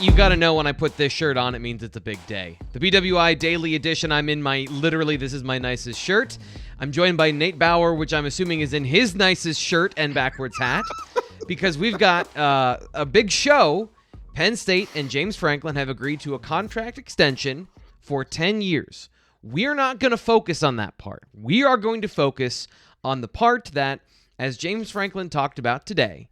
You got to know when I put this shirt on, it means it's a big day. The BWI Daily Edition, this is my nicest shirt. I'm joined by Nate Bauer, which I'm assuming is in his nicest shirt and backwards hat, because we've got a big show. Penn State and James Franklin have agreed to a contract extension for 10 years. We're not going to focus on that part. We are going to focus on the part that, as James Franklin talked about today,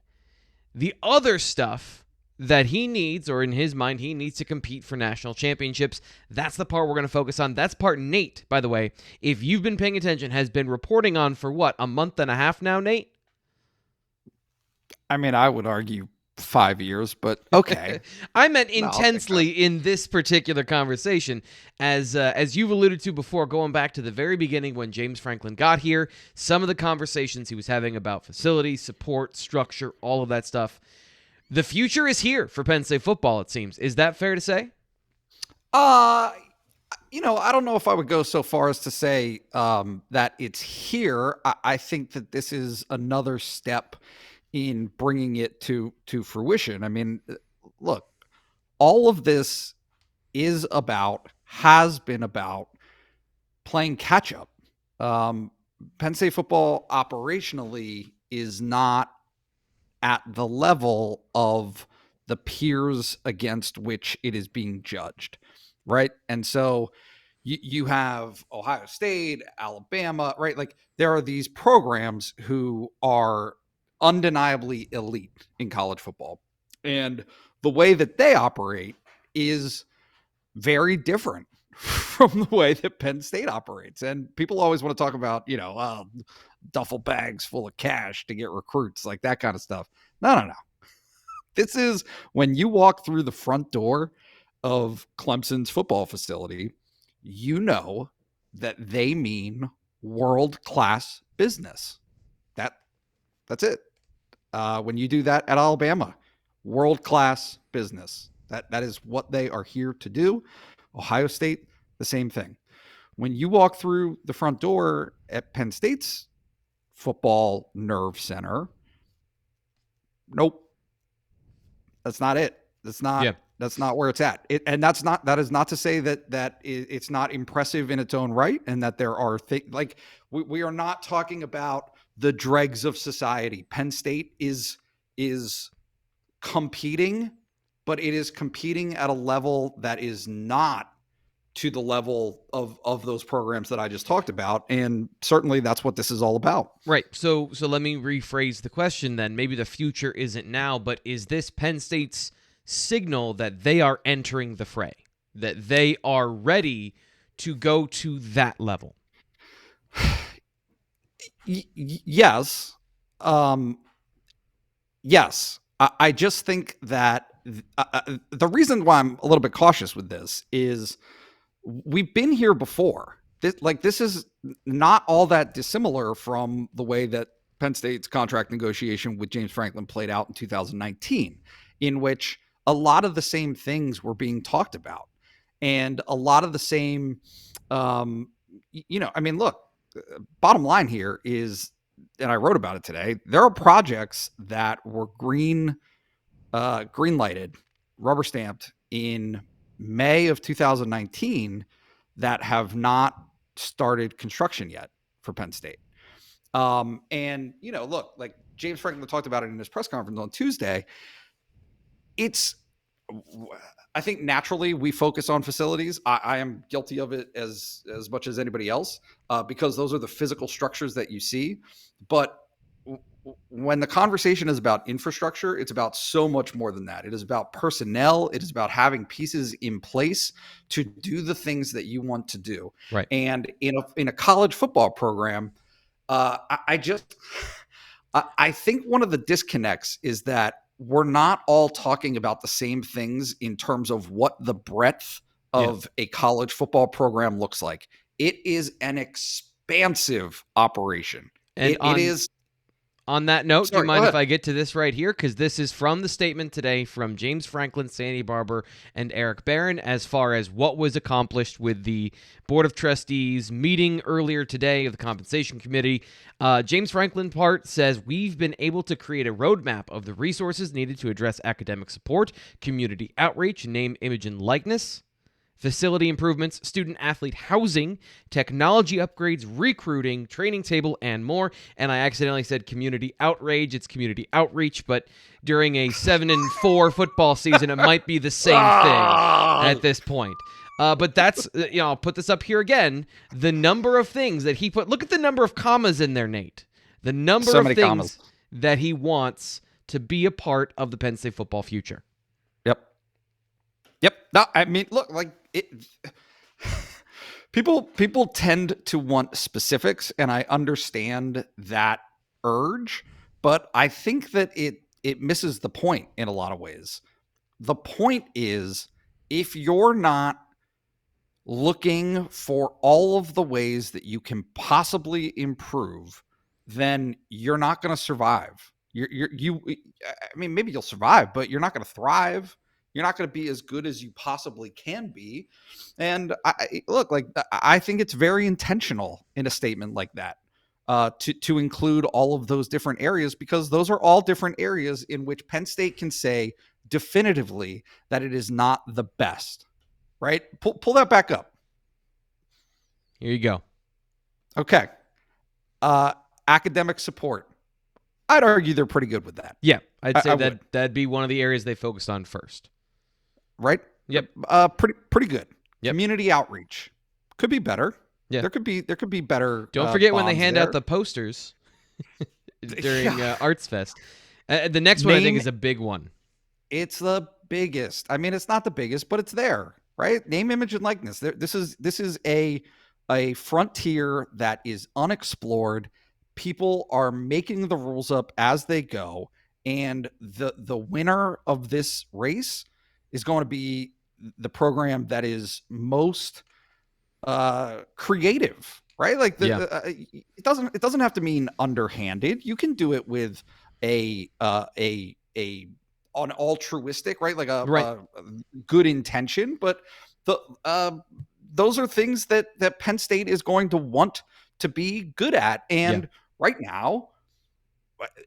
the other stuff that he needs, or in his mind, he needs to compete for national championships. That's the part we're going to focus on. That's part Nate, by the way, if you've been paying attention, has been reporting on for what, a month and a half now, Nate? I mean, I would argue 5 years, but okay. I meant intensely in this particular conversation, as you've alluded to before, going back to the very beginning when James Franklin got here, some of the conversations he was having about facilities, support, structure, all of that stuff. The future is here for Penn State football, it seems. Is that fair to say? I don't know if I would go so far as to say that it's here. I think that this is another step in bringing it to fruition. I mean, look, all of this has been about playing catch up. Penn State football operationally is not at the level of the peers against which it is being judged, right? And so you have Ohio State, Alabama, right? Like there are these programs who are undeniably elite in college football. And the way that they operate is very different from the way that Penn State operates. And people always want to talk about, duffel bags full of cash to get recruits, like that kind of stuff. No. This is when you walk through the front door of Clemson's football facility, you know that they mean world-class business. That's it. When you do that at Alabama, world-class business. That is what they are here to do. Ohio State, the same thing. When you walk through the front door at Penn State's football nerve center, nope. That's not it. That's not where it's at. That is not to say that it's not impressive in its own right, and that there are things like we are not talking about the dregs of society. Penn State is competing, but it is competing at a level that is not to the level of those programs that I just talked about. And certainly that's what this is all about. Right. So let me rephrase the question then. Maybe the future isn't now, but is this Penn State's signal that they are entering the fray, that they are ready to go to that level? Yes. Yes. I just think that the reason why I'm a little bit cautious with this is we've been here before. This is not all that dissimilar from the way that Penn State's contract negotiation with James Franklin played out in 2019, in which a lot of the same things were being talked about. And a lot of the same, look, bottom line here is, and I wrote about it today, there are projects that were green lighted, rubber stamped in May of 2019 that have not started construction yet for Penn State. Look, like James Franklin talked about it in his press conference on Tuesday. I think naturally we focus on facilities. I am guilty of it as much as anybody else, because those are the physical structures that you see. But when the conversation is about infrastructure, it's about so much more than that. It is about personnel. It is about having pieces in place to do the things that you want to do. Right. And in a college football program, I think one of the disconnects is that we're not all talking about the same things in terms of what the breadth of a college football program looks like. It is an expansive operation. And it is On that note, do you Sorry, go mind if ahead. I get to this right here? Because this is from the statement today from James Franklin, Sandy Barber, and Eric Barron as far as what was accomplished with the Board of Trustees meeting earlier today of the Compensation Committee. James Franklin part says, we've been able to create a roadmap of the resources needed to address academic support, community outreach, name, image, and likeness, facility improvements, student-athlete housing, technology upgrades, recruiting, training table, and more. And I accidentally said community outrage. It's community outreach, but during a 7-4 football season, it might be the same thing at this point. But that's, I'll put this up here again. The number of things that he put, look at the number of commas in there, Nate. The number So of many things commas. that he wants to be a part of the Penn State football future. Yep. No, I mean, look, like it. People tend to want specifics, and I understand that urge, but I think that it misses the point in a lot of ways. The point is, if you're not looking for all of the ways that you can possibly improve, then you're not going to survive. I mean, maybe you'll survive, but you're not going to thrive. You're not going to be as good as you possibly can be. And I think it's very intentional in a statement like that to include all of those different areas, because those are all different areas in which Penn State can say definitively that it is not the best. Right? Pull that back up. Here you go. Okay. Academic support. I'd argue they're pretty good with that. Yeah, I'd say would. that'd be one of the areas they focused on first. Right? Yep. Pretty good. Yep. Community outreach could be better. Yeah. There could be better. Don't forget when they bonds hand there. out the posters during Arts Fest. The next one I think is a big one. It's the biggest. I mean, it's not the biggest, but it's there, right? Name, image, and likeness. This is a frontier that is unexplored. People are making the rules up as they go, and the winner of this race is going to be the program that is most creative, right? Like it doesn't have to mean underhanded. You can do it with an altruistic, right? Like a good intention, but those are things that Penn State is going to want to be good at. And right now,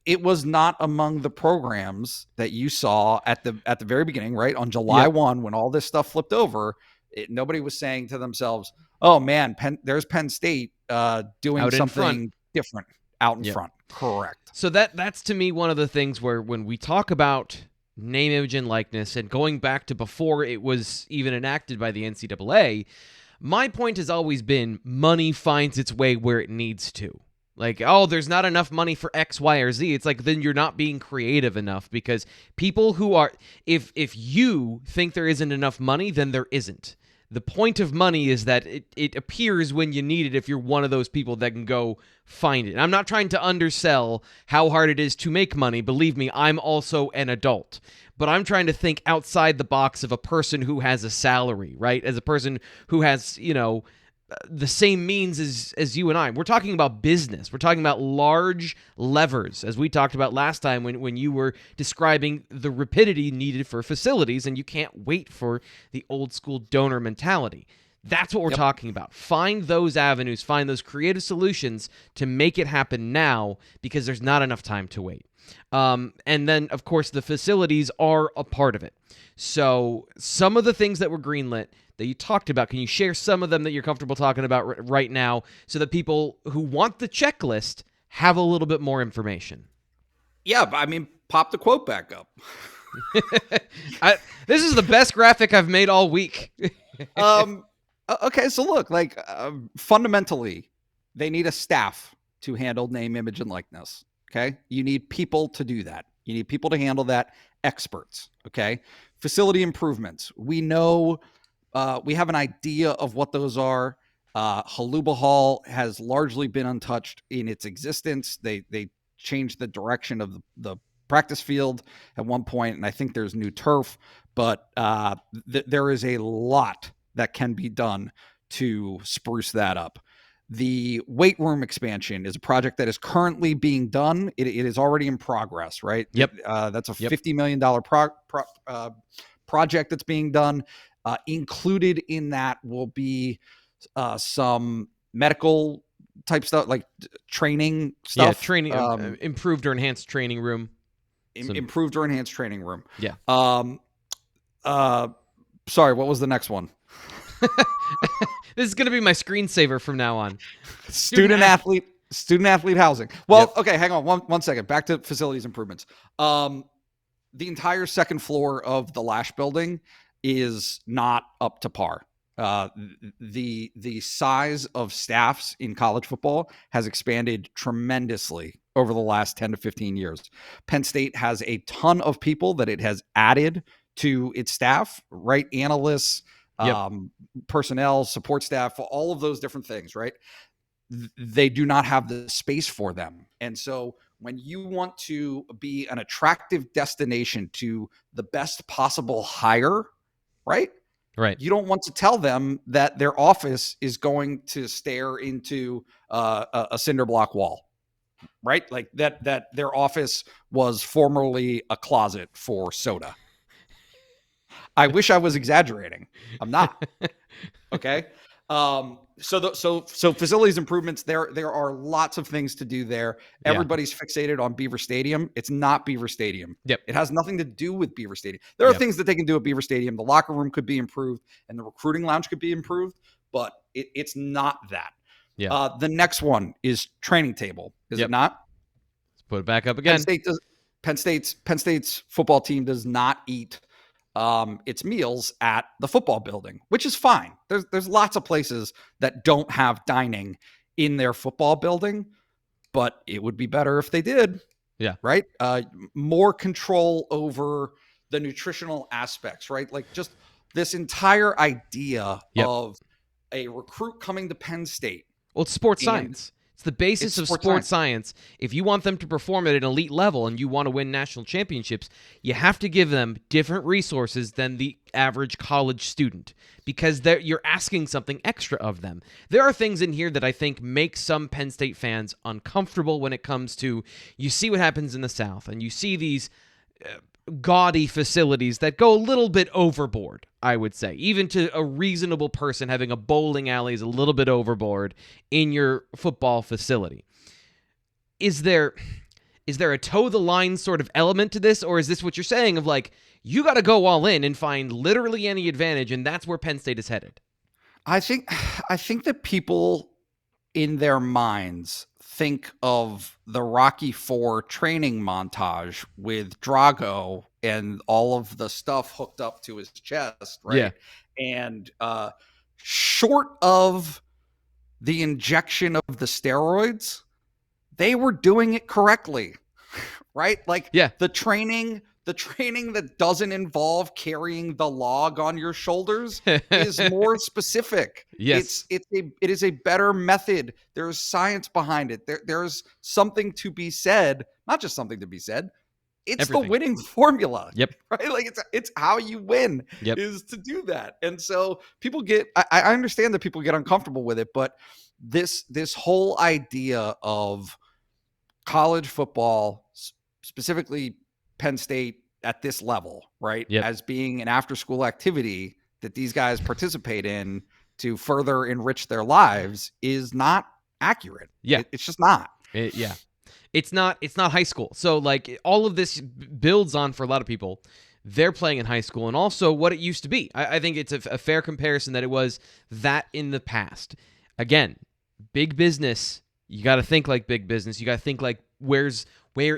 it was not among the programs that you saw at the very beginning, right? On July 1, when all this stuff flipped over, nobody was saying to themselves, oh man, there's Penn State doing out something different out in front. Correct. So that's to me one of the things where when we talk about name, image, and likeness, and going back to before it was even enacted by the NCAA, my point has always been money finds its way where it needs to. Like, oh, there's not enough money for X, Y, or Z. It's like, then you're not being creative enough, because people who are, if you think there isn't enough money, then there isn't. The point of money is that it appears when you need it if you're one of those people that can go find it. And I'm not trying to undersell how hard it is to make money. Believe me, I'm also an adult. But I'm trying to think outside the box of a person who has a salary, right? As a person who has, the same means as you and I. We're talking about business. We're talking about large levers, as we talked about last time when you were describing the rapidity needed for facilities, and you can't wait for the old school donor mentality. That's what we're talking about. Find those avenues, find those creative solutions to make it happen now, because there's not enough time to wait. And then, of course, the facilities are a part of it. So some of the things that were greenlit that you talked about, can you share some of them that you're comfortable talking about right now, so that people who want the checklist have a little bit more information? Yeah, I mean, pop the quote back up. This is the best graphic I've made all week. Okay, so look, fundamentally, they need a staff to handle name, image, and likeness. Okay, you need people to do that. You need people to handle that, experts. Okay, facility improvements. We know, we have an idea of what those are. Haluba Hall has largely been untouched in its existence. They changed the direction of the practice field at one point, and I think there's new turf, but there is a lot that can be done to spruce that up. The weight room expansion is a project that is currently being done. It is already in progress, right? Yep. That's a $50 million project that's being done. Included in that will be some medical type stuff, like training stuff. Yeah, training, improved or enhanced training room. Improved or enhanced training room. Yeah. Sorry, what was the next one? This is going to be my screensaver from now on. Student athlete housing. Well, okay, hang on one second. Back to facilities improvements. The entire second floor of the Lash building is not up to par. The size of staffs in college football has expanded tremendously over the last 10 to 15 years. Penn State has a ton of people that it has added to its staff, right? Analysts, personnel, support staff, all of those different things, right? They do not have the space for them. And so when you want to be an attractive destination to the best possible hire, right? Right. You don't want to tell them that their office is going to stare into a cinder block wall, right? Like that their office was formerly a closet for soda. I wish I was exaggerating. I'm not. Okay. So facilities improvements, there are lots of things to do there. Everybody's fixated on Beaver Stadium. It's not Beaver Stadium. Yep. It has nothing to do with Beaver Stadium. There are things that they can do at Beaver Stadium. The locker room could be improved and the recruiting lounge could be improved, but it's not that. Yeah. The next one is training table. Is it not? Let's put it back up again. Penn State's football team does not eat its meals at the football building, which is fine. There's lots of places that don't have dining in their football building, but it would be better if they did. Yeah. Right. More control over the nutritional aspects, right? Like just this entire idea of a recruit coming to Penn State. Well, it's sports science. It's the basis of sports science. If you want them to perform at an elite level and you want to win national championships, you have to give them different resources than the average college student because you're asking something extra of them. There are things in here that I think make some Penn State fans uncomfortable when it comes to, you see what happens in the South and you see these gaudy facilities that go a little bit overboard, I would say. Even to a reasonable person, having a bowling alley is a little bit overboard in your football facility. Is there a toe the line sort of element to this, or is this what you're saying of like, you got to go all in and find literally any advantage, and that's where Penn State is headed? I think that people in their minds think of the Rocky IV training montage with Drago and all of the stuff hooked up to his chest, right? Yeah. And short of the injection of the steroids, they were doing it correctly, right? Like the training that doesn't involve carrying the log on your shoulders is more specific. Yes. It is a better method. There's science behind it. There's something to be said, not just something to be said. It's everything. The winning formula. Yep. Right? Like it's how you win is to do that. And so people I understand that people get uncomfortable with it, but this whole idea of college football, specifically Penn State at this level, right? As being an after-school activity that these guys participate in to further enrich their lives is not accurate. Yeah. It's just not. It's not high school. So like all of this builds on, for a lot of people, they're playing in high school and also what it used to be. I think it's a fair comparison that it was that in the past. Again, big business, you got to think like big business. You got to think like where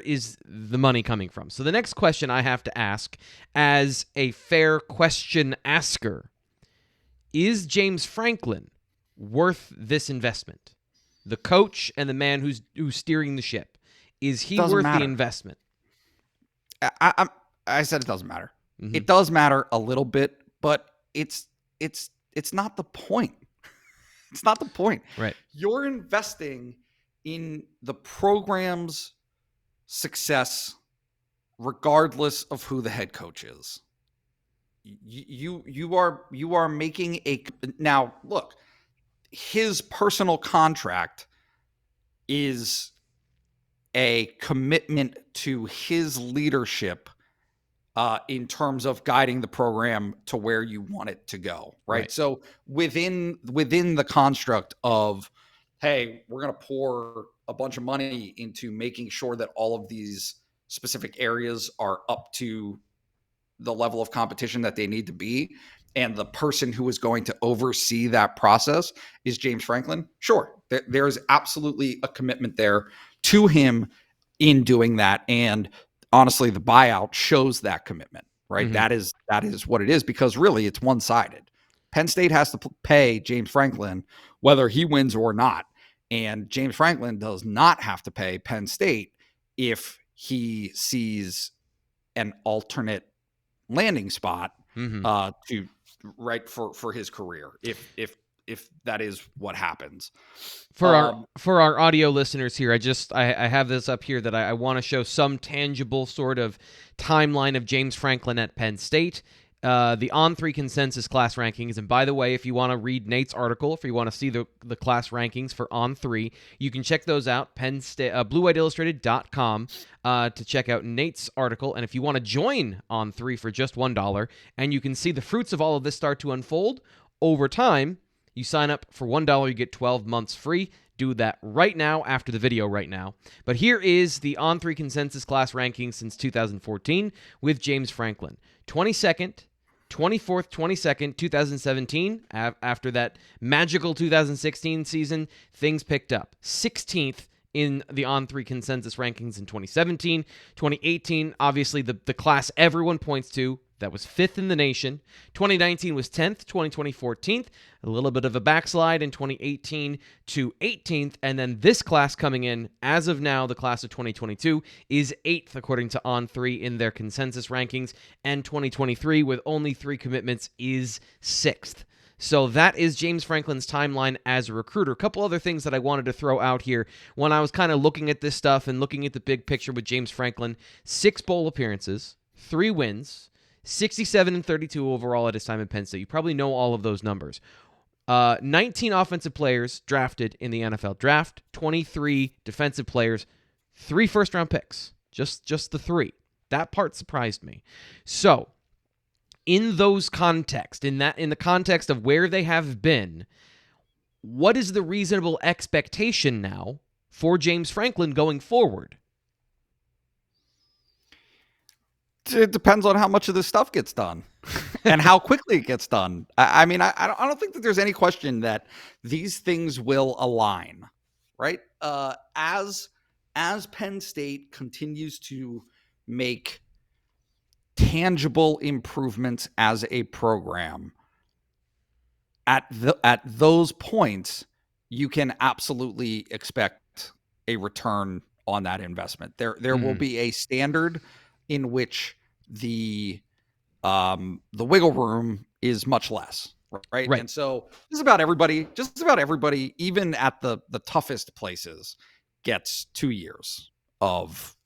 is the money coming from? So the next question I have to ask as a fair question asker, is James Franklin worth this investment? The coach and the man who's steering the ship. Is he worth the investment? I said it doesn't matter. Mm-hmm. It does matter a little bit, but it's not the point. It's not the point. Right. You're investing in the program's success regardless of who the head coach is. You are making now look, his personal contract is a commitment to his leadership in terms of guiding the program to where you want it to go, right? So within the construct of, hey, we're going to pour a bunch of money into making sure that all of these specific areas are up to the level of competition that they need to be, and the person who is going to oversee that process is James Franklin. Sure, there is absolutely a commitment there to him in doing that, and honestly, the buyout shows that commitment, right? Mm-hmm. That is what it is, because really it's one-sided. Penn State has to pay James Franklin whether he wins or not, and James Franklin does not have to pay Penn State if he sees an alternate landing spot to right for his career, if that is what happens. For our audio listeners here, I have this up here that I want to show some tangible sort of timeline of James Franklin at Penn State. The On3 consensus class rankings. And by the way, if you want to read Nate's article, if you want to see the class rankings for On3, you can check those out, Penn State, BlueWhiteIllustrated.com, to check out Nate's article. And if you want to join On3 for just $1, and you can see the fruits of all of this start to unfold over time, you sign up for $1, you get 12 months free. Do that right now after the video right now. But here is the On3 consensus class rankings since 2014 with James Franklin. 22nd, 24th, 22nd, 2017. After that magical 2016 season, things picked up. 16th in the On3 consensus rankings in 2017. 2018, obviously the class everyone points to, that was 5th in the nation. 2019 was 10th, 2020 14th, a little bit of a backslide in 2018 to 18th, and then this class coming in, as of now, the class of 2022, is 8th according to On3 in their consensus rankings, and 2023, with only 3 commitments, is 6th. So that is James Franklin's timeline as a recruiter. A couple other things that I wanted to throw out here when I was kind of looking at this stuff and looking at the big picture with James Franklin: 6 bowl appearances, 3 wins, 67 and 32 overall at his time at Penn State. You probably know all of those numbers. 19 offensive players drafted in the NFL draft, 23 defensive players, 3 first-round picks. Just the 3. That part surprised me. So, in those context, in the context of where they have been, what is the reasonable expectation now for James Franklin going forward? It depends on how much of this stuff gets done and how quickly it gets done. I mean, I don't think that there's any question that these things will align, right? As Penn State continues to make tangible improvements as a program, at those points, you can absolutely expect a return on that investment. There will be a standard in which the wiggle room is much less, right? And so just about everybody, even at the toughest places, gets 2 years of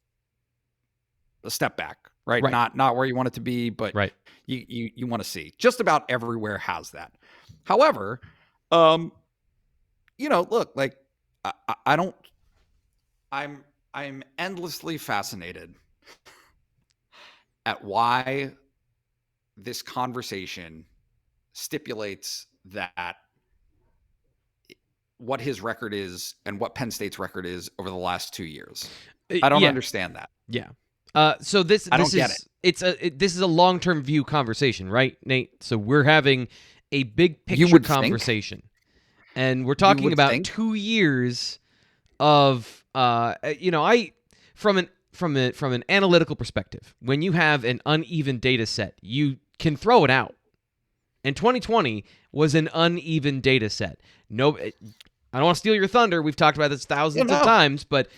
a step back, right? Not where you want it to be, but you want to see. Just about everywhere has that. However, look, like I'm endlessly fascinated at why this conversation stipulates that what his record is and what Penn State's record is over the last 2 years. I don't understand that. Yeah. So this is a long-term view conversation, right, Nate? So we're having a big picture conversation, and we're talking about 2 years of from an analytical perspective, when you have an uneven data set, you can throw it out. And 2020 was an uneven data set. No, I don't want to steal your thunder. We've talked about this thousands of times, but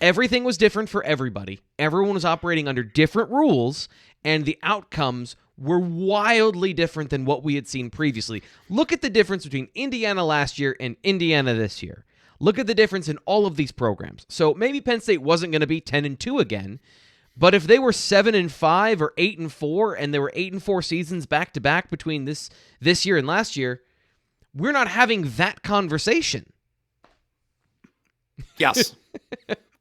everything was different for everybody. Everyone was operating under different rules, and the outcomes were wildly different than what we had seen previously. Look at the difference between Indiana last year and Indiana this year. Look at the difference in all of these programs. So maybe Penn State wasn't going to be 10-2 again, but if they were 7-5 or 8-4, and there were 8-4 seasons back to back between this year and last year, we're not having that conversation. Yes.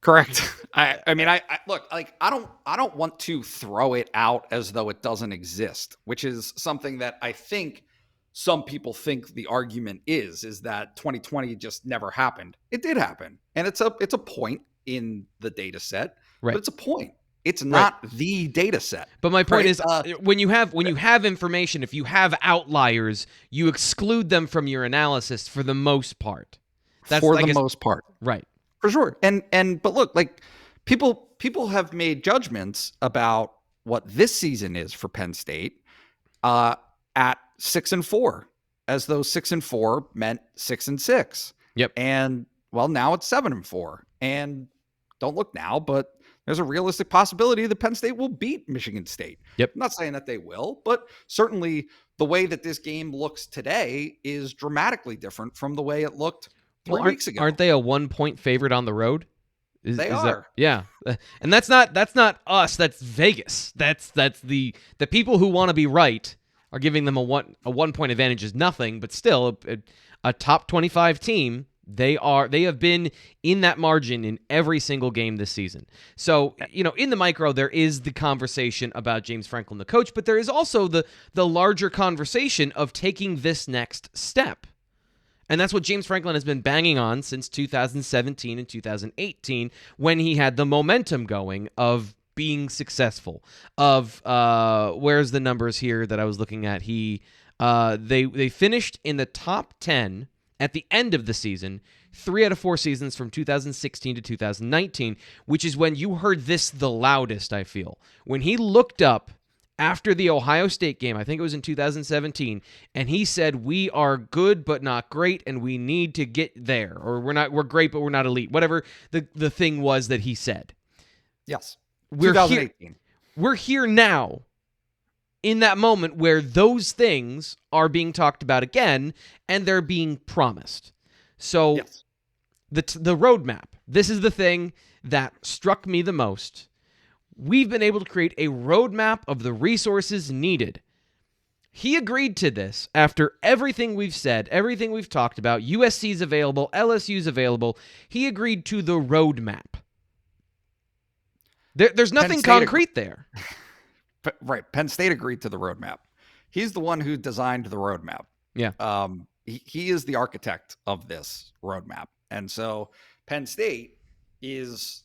Correct. I mean, I look, like, I don't want to throw it out as though it doesn't exist, which is something that I think some people think the argument is that 2020 just never happened. It did happen. And it's a point in the data set, Right. but it's a point. It's not the data set. But my point is, when you have information, if you have outliers, you exclude them from your analysis for the most part. That's for the most part. Right. For sure. But look, like, people have made judgments about what this season is for Penn State at 6-4, as though 6-4 meant 6-6. Yep. And well, now it's 7-4. And don't look now, but there's a realistic possibility that Penn State will beat Michigan State. Yep. I'm not saying that they will, but certainly the way that this game looks today is dramatically different from the way it looked 3 weeks ago. Aren't they a 1-point favorite on the road? They are. Yeah. And that's not us, that's Vegas. That's the people who want to be right are giving them a 1-point advantage is nothing, but still a top 25 team. They have been in that margin in every single game this season. So, in the micro, there is the conversation about James Franklin, the coach, but there is also the larger conversation of taking this next step. And that's what James Franklin has been banging on since 2017 and 2018, when he had the momentum going of being successful. Of where's the numbers here that I was looking at? They finished in the top 10 at the end of the season, 3 out of 4 seasons from 2016 to 2019, which is when you heard this the loudest, I feel. When he looked up after the Ohio State game, I think it was in 2017, and he said, we are good but not great, and we need to get there. Or we're great but we're not elite. Whatever the thing was that he said. Yes. We're 2018. We're here now in that moment where those things are being talked about again, and they're being promised. So yes. The roadmap, this is the thing that struck me the most. We've been able to create a roadmap of the resources needed. He agreed to this after everything we've said, everything we've talked about. USC's available, LSU's available. He agreed to the roadmap. There's nothing concrete there. Right. Penn State agreed to the roadmap. He's the one who designed the roadmap. Yeah. He is the architect of this roadmap. And so Penn State is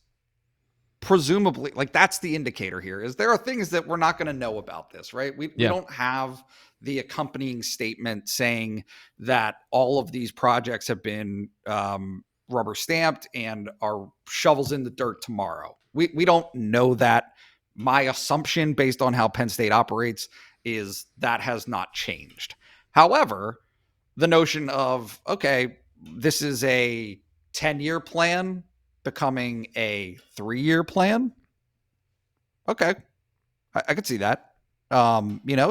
presumably, like, that's the indicator here, is there are things that we're not going to know about this, right? We don't have the accompanying statement saying that all of these projects have been rubber stamped and are shovels in the dirt tomorrow. We don't know that. My assumption, based on how Penn State operates, is that has not changed. However, the notion of, okay, this is a 10-year plan becoming a 3-year plan. Okay. I could see that.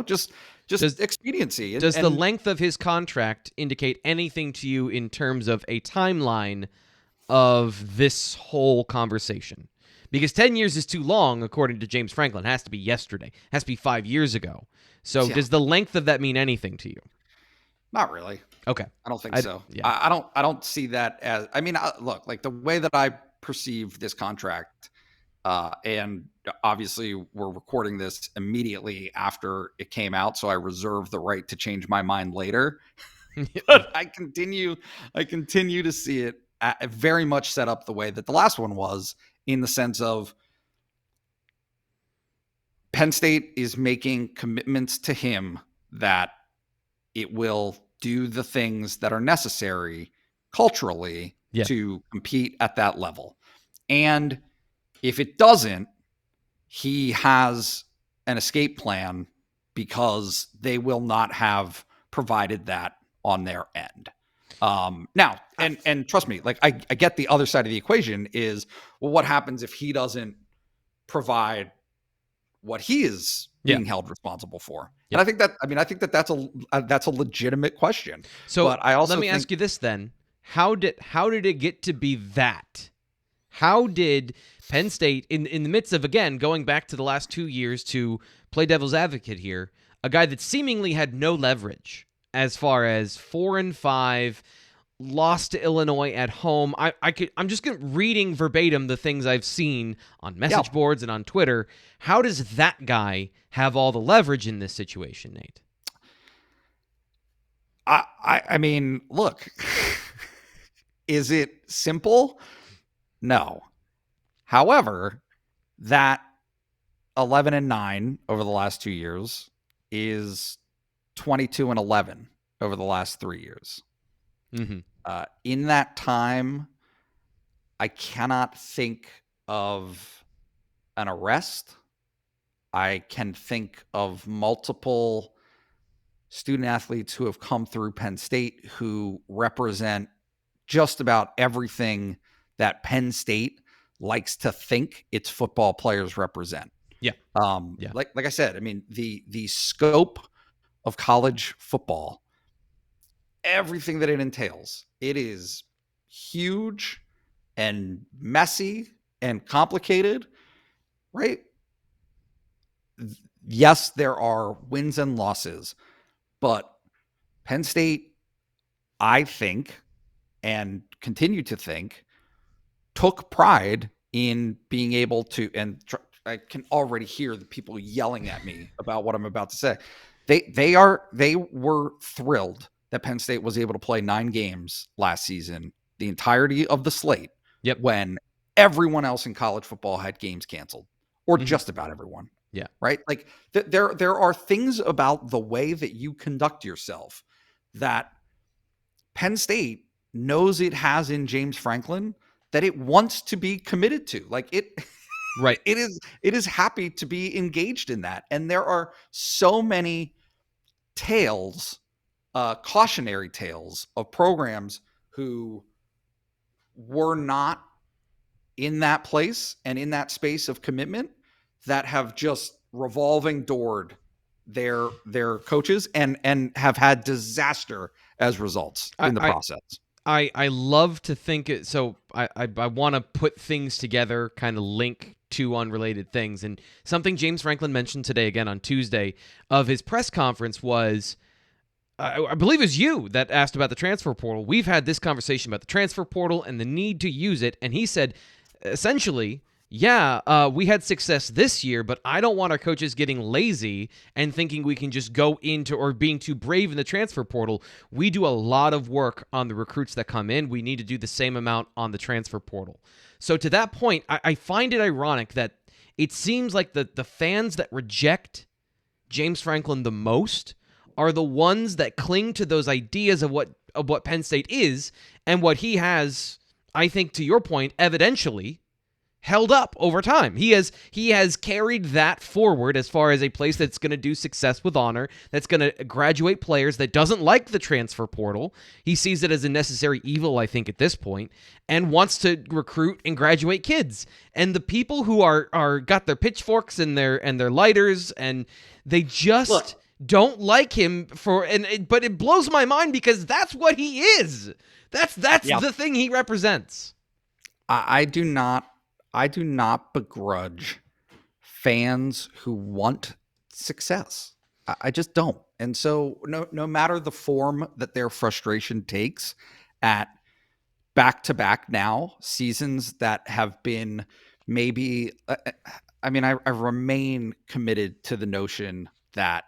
Just expediency. Does the length of his contract indicate anything to you in terms of a timeline of this whole conversation? Because 10 years is too long, according to James Franklin. It has to be yesterday. It has to be 5 years ago. So does the length of that mean anything to you? Not really. Okay. I don't think so. Yeah. I don't see that as, look, like, the way that I perceive this contract, and obviously we're recording this immediately after it came out, so I reserve the right to change my mind later. But I continue to see it very much set up the way that the last one was, in the sense of Penn State is making commitments to him that it will do the things that are necessary culturally to compete at that level. And if it doesn't, he has an escape plan, because they will not have provided that on their end. Now, and trust me, like, I get the other side of the equation is, well, what happens if he doesn't provide what he is being held responsible for? And I think that's a legitimate question. So but I also let me ask you this then. How did it get to be that? How did Penn State, in the midst of, again, going back to the last 2 years to play devil's advocate here, a guy that seemingly had no leverage as far as 4-5, lost to Illinois at home. I'm just reading verbatim the things I've seen on message boards and on Twitter. How does that guy have all the leverage in this situation, Nate? I mean, look, is it simple? No. However, that 11-9 over the last 2 years is 22-11 over the last 3 years. Mm-hmm. In that time, I cannot think of an arrest. I can think of multiple student athletes who have come through Penn State who represent just about everything that Penn State likes to think its football players represent. Yeah. Like I said, I mean, the scope of college football, everything that it entails, it is huge and messy and complicated, right? Yes, there are wins and losses, but Penn State, I think, and continue to think, took pride in being able to, and I can already hear the people yelling at me about what I'm about to say. They were thrilled that Penn State was able to play 9 games last season, the entirety of the slate, when everyone else in college football had games canceled, or just about everyone. Yeah. Right. Like there are things about the way that you conduct yourself that Penn State knows it has in James Franklin that it wants to be committed to. Like it, right. It is happy to be engaged in that. And there are so many tales, cautionary tales of programs who were not in that place and in that space of commitment that have just revolving doored their coaches and have had disaster as results in the process. I love to think it. So I want to put things together, kind of link two unrelated things. And something James Franklin mentioned today, again on Tuesday, of his press conference was, I believe it was you that asked about the transfer portal. We've had this conversation about the transfer portal and the need to use it. And he said, essentially, we had success this year, but I don't want our coaches getting lazy and thinking we can just go into or being too brave in the transfer portal. We do a lot of work on the recruits that come in. We need to do the same amount on the transfer portal. So to that point, I find it ironic that it seems like the fans that reject James Franklin the most are the ones that cling to those ideas of what Penn State is and what he has, I think, to your point, evidentially held up over time. He has carried that forward as far as a place that's going to do success with honor, that's going to graduate players, that doesn't like the transfer portal. He sees it as a necessary evil, I think, at this point, and wants to recruit and graduate kids. And the people who are got their pitchforks and their lighters, and they just don't like him but it blows my mind because that's what he is. That's the thing he represents. I do not begrudge fans who want success. I just don't. And so no matter the form that their frustration takes at back-to-back now seasons that have been maybe, I mean, I remain committed to the notion that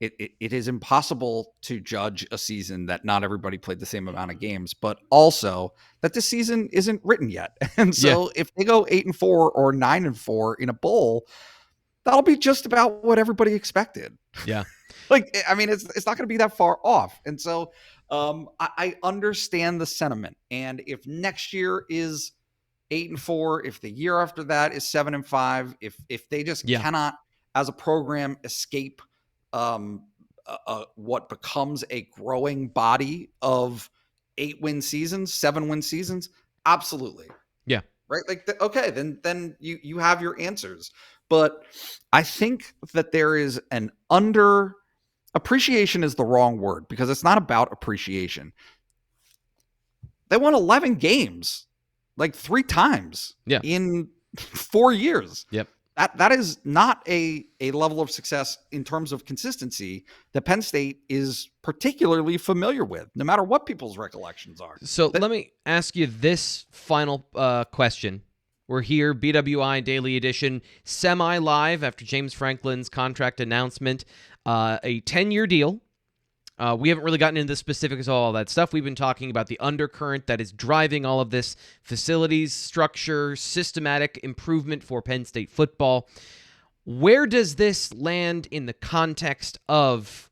it is impossible to judge a season that not everybody played the same amount of games, but also that this season isn't written yet. And so if they go 8-4 or 9-4 in a bowl, that'll be just about what everybody expected. Yeah. Like, I mean, it's not going to be that far off. And so I understand the sentiment. And if next year is 8-4, if the year after that is 7-5, if they just cannot, as a program, escape what becomes a growing body of 8-win seasons, 7-win seasons, absolutely. Yeah. Right. Like, okay, then you have your answers. But I think that there is an appreciation is the wrong word because it's not about appreciation. They won 11 games, like 3 times in 4 years. Yep. that is not a level of success in terms of consistency that Penn State is particularly familiar with, no matter what people's recollections are. So let me ask you this final question. We're here, BWI Daily Edition, semi-live after James Franklin's contract announcement, a 10-year deal. We haven't really gotten into the specifics of all that stuff. We've been talking about the undercurrent that is driving all of this: facilities, structure, systematic improvement for Penn State football. Where does this land in the context of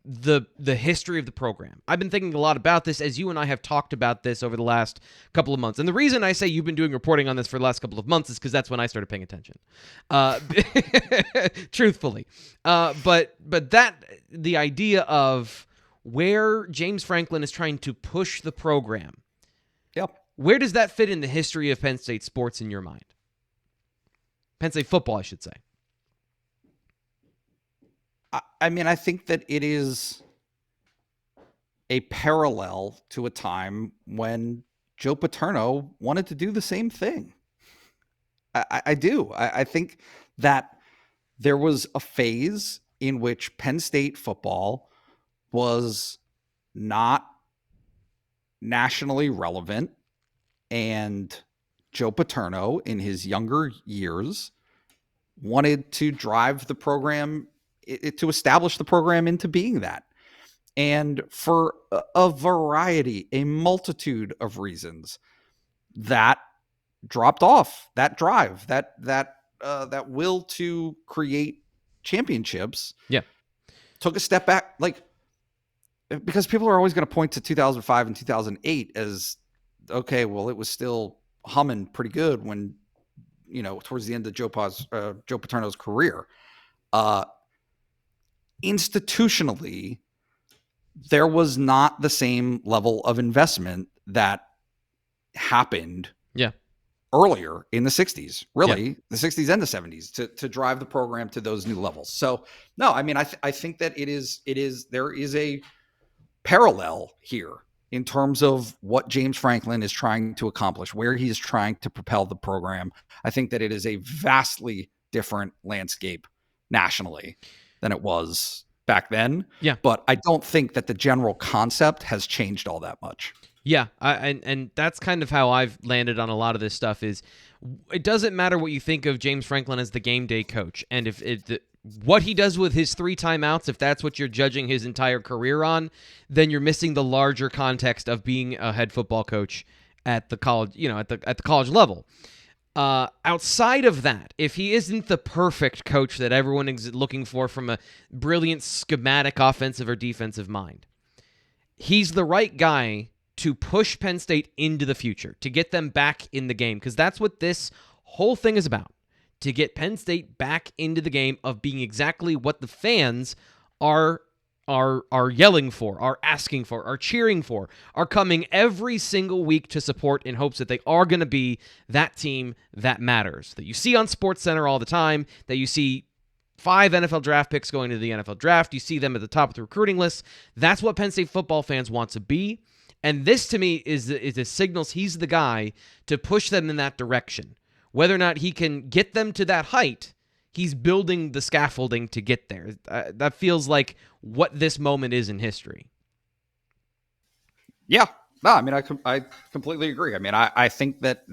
the history of the program? I've been thinking a lot about this as you and I have talked about this over the last couple of months. And the reason I say you've been doing reporting on this for the last couple of months is because that's when I started paying attention. Truthfully. But the idea of where James Franklin is trying to push the program. Yep. Where does that fit in the history of Penn State sports in your mind? Penn State football, I should say. I mean, I think that it is a parallel to a time when Joe Paterno wanted to do the same thing. I do. I think that there was a phase in which Penn State football was not nationally relevant, and Joe Paterno, in his younger years, wanted to drive the program, to establish the program into being that. And for a variety, a multitude of reasons, that dropped off. That drive, that will to create championships, took a step back. Like, because people are always going to point to 2005 and 2008 as, okay, well, it was still humming pretty good when, towards the end of Joe Paterno's career. Institutionally, there was not the same level of investment that happened earlier in the 60s, really, the 60s and the 70s, to drive the program to those new levels. So, no, I mean, I think that there is a parallel here in terms of what James Franklin is trying to accomplish, where he is trying to propel the program. I think that it is a vastly different landscape nationally than it was back then. Yeah. But I don't think that the general concept has changed all that much. Yeah. And that's kind of how I've landed on a lot of this stuff. Is it doesn't matter what you think of James Franklin as the game day coach. And if what he does with his 3 timeouts, if that's what you're judging his entire career on, then you're missing the larger context of being a head football coach at the college, at the college level. Outside of that, if he isn't the perfect coach that everyone is looking for from a brilliant schematic offensive or defensive mind, he's the right guy to push Penn State into the future, to get them back in the game, because that's what this whole thing is about, to get Penn State back into the game of being exactly what the fans are yelling for, are asking for, are cheering for, are coming every single week to support in hopes that they are going to be that team that matters, that you see on SportsCenter all the time, that you see 5 NFL draft picks going to the NFL draft. You see them at the top of the recruiting list. That's what Penn State football fans want to be. And this, to me, is the signals he's the guy to push them in that direction. Whether or not he can get them to that height, he's building the scaffolding to get there. That feels like what this moment is in history. Yeah. No, I mean, I completely agree. I mean, I think that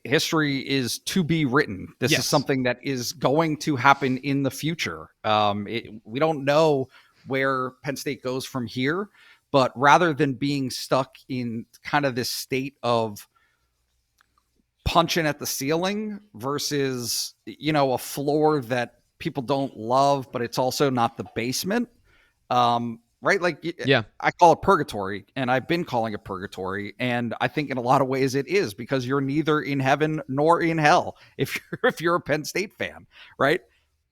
history is to be written. This is something that is going to happen in the future. We don't know where Penn State goes from here, but rather than being stuck in kind of this state of punching at the ceiling versus, a floor that people don't love, but it's also not the basement. Right? Like, I call it purgatory, and I've been calling it purgatory. And I think in a lot of ways it is, because you're neither in heaven nor in hell if you're a Penn State fan, right?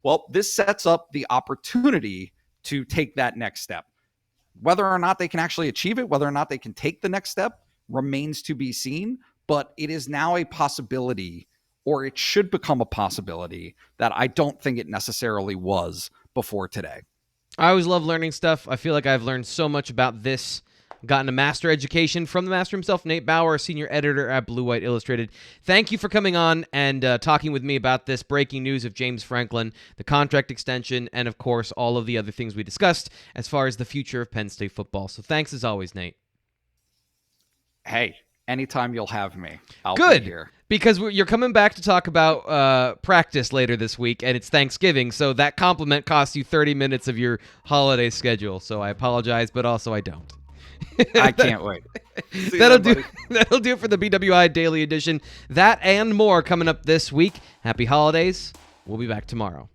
Well, this sets up the opportunity to take that next step. Whether or not they can actually achieve it, whether or not they can take the next step, remains to be seen. But it is now a possibility, or it should become a possibility, that I don't think it necessarily was before today. I always love learning stuff. I feel like I've learned so much about this gotten a master education from the master himself, Nate Bauer, senior editor at Blue White Illustrated. Thank you for coming on and talking with me about this breaking news of James Franklin, the contract extension, and, of course, all of the other things we discussed as far as the future of Penn State football. So thanks as always, Nate. Hey, anytime you'll have me, I'll Good. be here. Because you're coming back to talk about practice later this week, and it's Thanksgiving, so that compliment costs you 30 minutes of your holiday schedule. So I apologize, but also I don't. I can't wait. That'll do it for the BWI Daily Edition. That and more coming up this week. Happy holidays. We'll be back tomorrow.